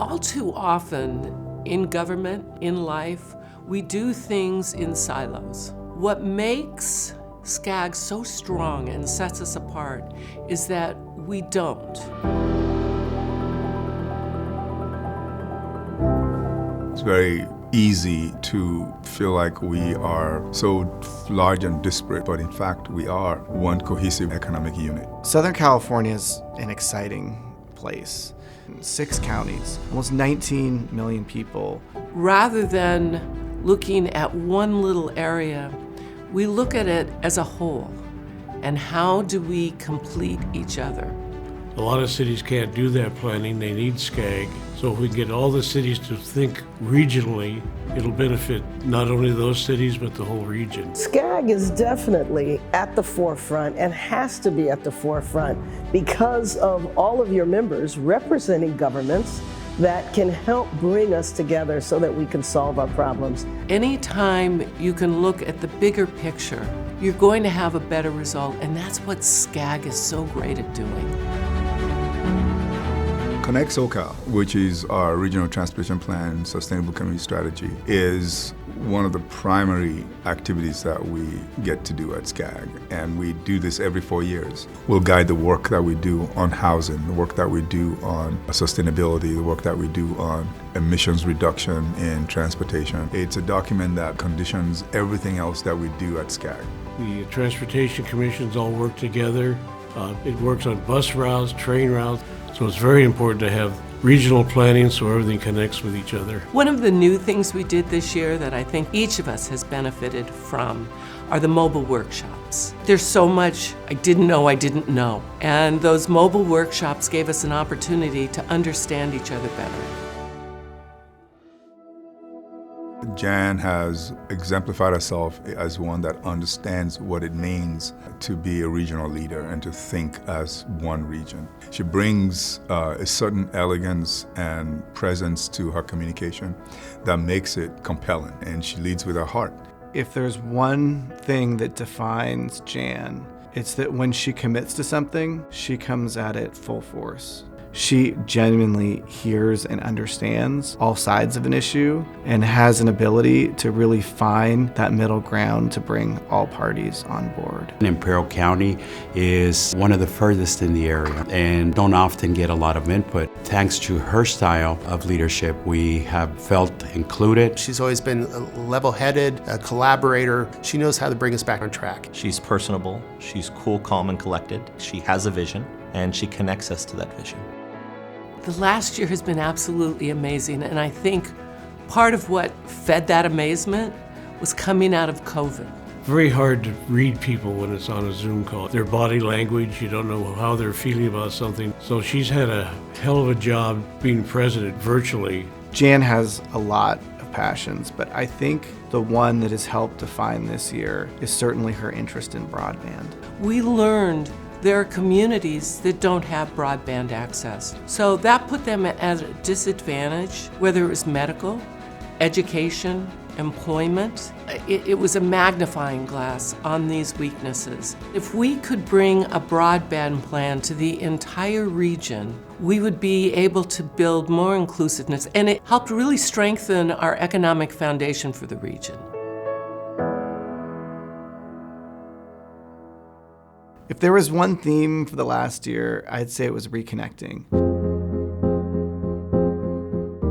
All too often in government, in life, we do things in silos. What makes SCAG so strong and sets us apart is that we don't. It's very easy to feel like we are so large and disparate, but in fact we are one cohesive economic unit. Southern California is an exciting place. 6 counties, almost 19 million people. Rather than looking at one little area, we look at it as a whole. And how do we complete each other? A lot of cities can't do that planning. They need SCAG. So if we can get all the cities to think regionally, it'll benefit not only those cities, but the whole region. SCAG is definitely at the forefront and has to be at the forefront because of all of your members representing governments that can help bring us together so that we can solve our problems. Anytime you can look at the bigger picture, you're going to have a better result, and that's what SCAG is so great at doing. Connect SoCal, which is our regional transportation plan sustainable community strategy, is one of the primary activities that we get to do at SCAG, and we do this every 4 years. We'll guide the work that we do on housing, the work that we do on sustainability, the work that we do on emissions reduction in transportation. It's a document that conditions everything else that we do at SCAG. The transportation commissions all work together. It works on bus routes, train routes. So it's very important to have regional planning so everything connects with each other. One of the new things we did this year that I think each of us has benefited from are the mobile workshops. There's so much I didn't know. And those mobile workshops gave us an opportunity to understand each other better. Jan has exemplified herself as one that understands what it means to be a regional leader and to think as one region. She brings a certain elegance and presence to her communication that makes it compelling, and she leads with her heart. If there's one thing that defines Jan, it's that when she commits to something, she comes at it full force. She genuinely hears and understands all sides of an issue and has an ability to really find that middle ground to bring all parties on board. Imperial County is one of the furthest in the area and don't often get a lot of input. Thanks to her style of leadership, we have felt included. She's always been level-headed, a collaborator. She knows how to bring us back on track. She's personable, she's cool, calm, and collected. She has a vision, and she connects us to that vision. The last year has been absolutely amazing, and I think part of what fed that amazement was coming out of COVID. Very hard to read people when it's on a Zoom call. Their body language, you don't know how they're feeling about something. So she's had a hell of a job being president virtually. Jan has a lot of passions, but I think the one that has helped define this year is certainly her interest in broadband. We learned there are communities that don't have broadband access. So that put them at a disadvantage, whether it was medical, education, employment. It was a magnifying glass on these weaknesses. If we could bring a broadband plan to the entire region, we would be able to build more inclusiveness, and it helped really strengthen our economic foundation for the region. If there was one theme for the last year, I'd say it was reconnecting.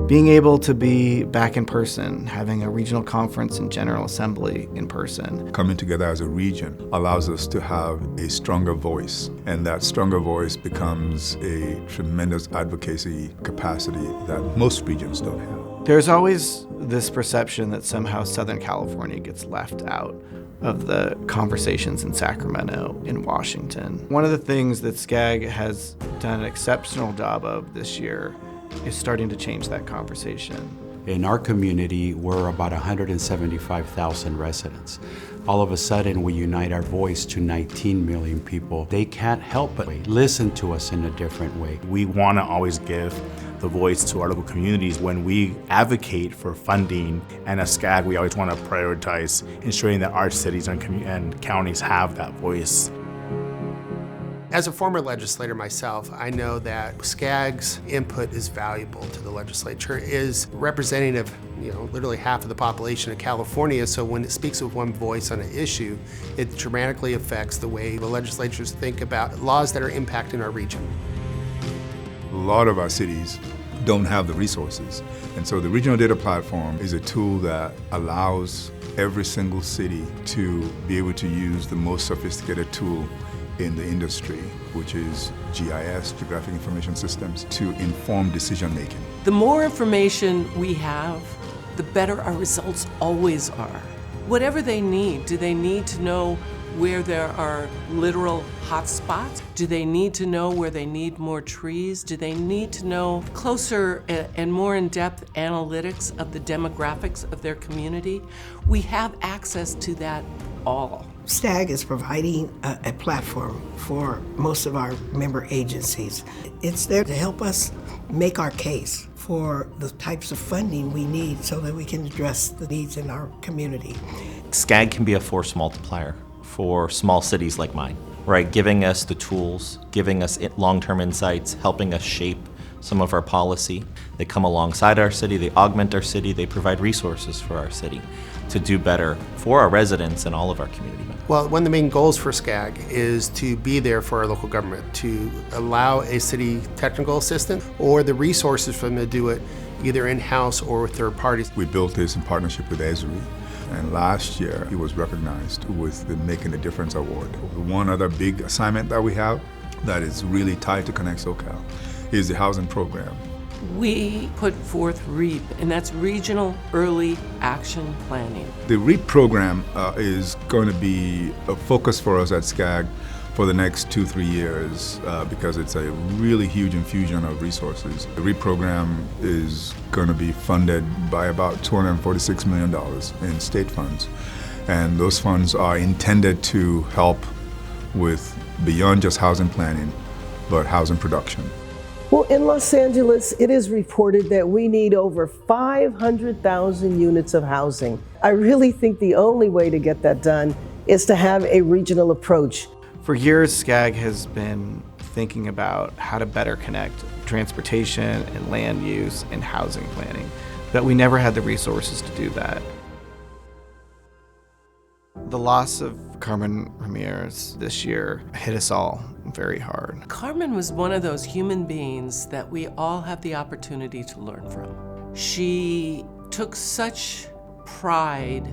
Being able to be back in person, having a regional conference and general assembly in person. Coming together as a region allows us to have a stronger voice, and that stronger voice becomes a tremendous advocacy capacity that most regions don't have. There's always this perception that somehow Southern California gets left out of the conversations in Sacramento, in Washington. One of the things that SCAG has done an exceptional job of this year is starting to change that conversation. In our community, we're about 175,000 residents. All of a sudden, we unite our voice to 19 million people. They can't help but listen to us in a different way. We want to always give the voice to our local communities when we advocate for funding, and as SCAG, we always want to prioritize ensuring that our cities and counties have that voice. As a former legislator myself, I know that SCAG's input is valuable to the legislature, is representative, literally half of the population of California, so when it speaks with one voice on an issue, it dramatically affects the way the legislatures think about laws that are impacting our region. A lot of our cities don't have the resources, and so the Regional Data Platform is a tool that allows every single city to be able to use the most sophisticated tool in the industry, which is GIS, Geographic Information Systems, to inform decision making. The more information we have, the better our results always are. Whatever they need, do they need to know where there are literal hot spots? Do they need to know where they need more trees? Do they need to know closer and more in-depth analytics of the demographics of their community? We have access to that all. SCAG is providing a platform for most of our member agencies. It's there to help us make our case for the types of funding we need so that we can address the needs in our community. SCAG can be a force multiplier for small cities like mine, right? Giving us the tools, giving us long-term insights, helping us shape some of our policy. They come alongside our city, they augment our city, they provide resources for our city to do better for our residents and all of our community members. Well, one of the main goals for SCAG is to be there for our local government, to allow a city technical assistant or the resources for them to do it either in-house or with third parties. We built this in partnership with Esri, and last year he was recognized with the Making a Difference Award. One other big assignment that we have that is really tied to Connect SoCal is the housing program. We put forth REAP, and that's Regional Early Action Planning. The REAP program is going to be a focus for us at SCAG for the next 2-3 years because it's a really huge infusion of resources. The REAP program is going to be funded by about $246 million in state funds, and those funds are intended to help with beyond just housing planning, but housing production. Well, in Los Angeles, it is reported that we need over 500,000 units of housing. I really think the only way to get that done is to have a regional approach. For years, SCAG has been thinking about how to better connect transportation and land use and housing planning, but we never had the resources to do that. The loss of Carmen Ramirez this year hit us all very hard. Carmen was one of those human beings that we all have the opportunity to learn from. She took such pride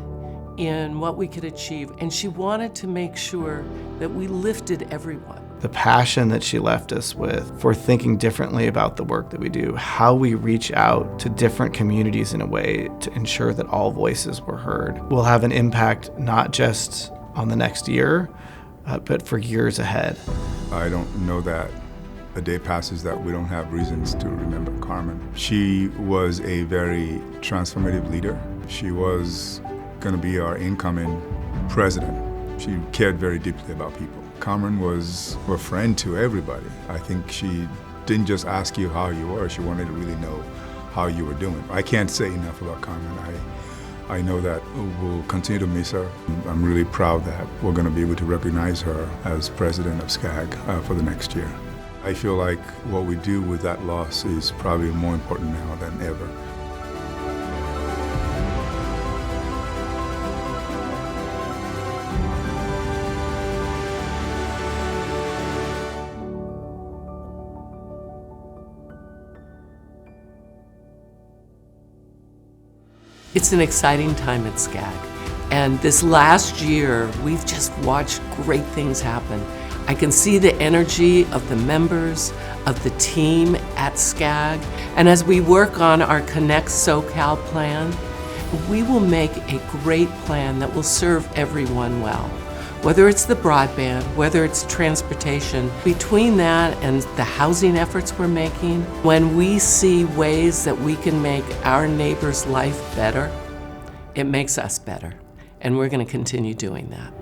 in what we could achieve, and she wanted to make sure that we lifted everyone. The passion that she left us with for thinking differently about the work that we do, how we reach out to different communities in a way to ensure that all voices were heard, will have an impact not just on the next year, but for years ahead. I don't know that a day passes that we don't have reasons to remember Carmen. She was a very transformative leader. She was going to be our incoming president. She cared very deeply about people. Carmen was a friend to everybody. I think she didn't just ask you how you were, she wanted to really know how you were doing. I can't say enough about Carmen. I know that we'll continue to miss her. I'm really proud that we're going to be able to recognize her as president of SCAG for the next year. I feel like what we do with that loss is probably more important now than ever. It's an exciting time at SCAG, and this last year we've just watched great things happen. I can see the energy of the members, of the team at SCAG, and as we work on our Connect SoCal plan, we will make a great plan that will serve everyone well. Whether it's the broadband, whether it's transportation, between that and the housing efforts we're making, when we see ways that we can make our neighbor's life better, it makes us better. And we're going to continue doing that.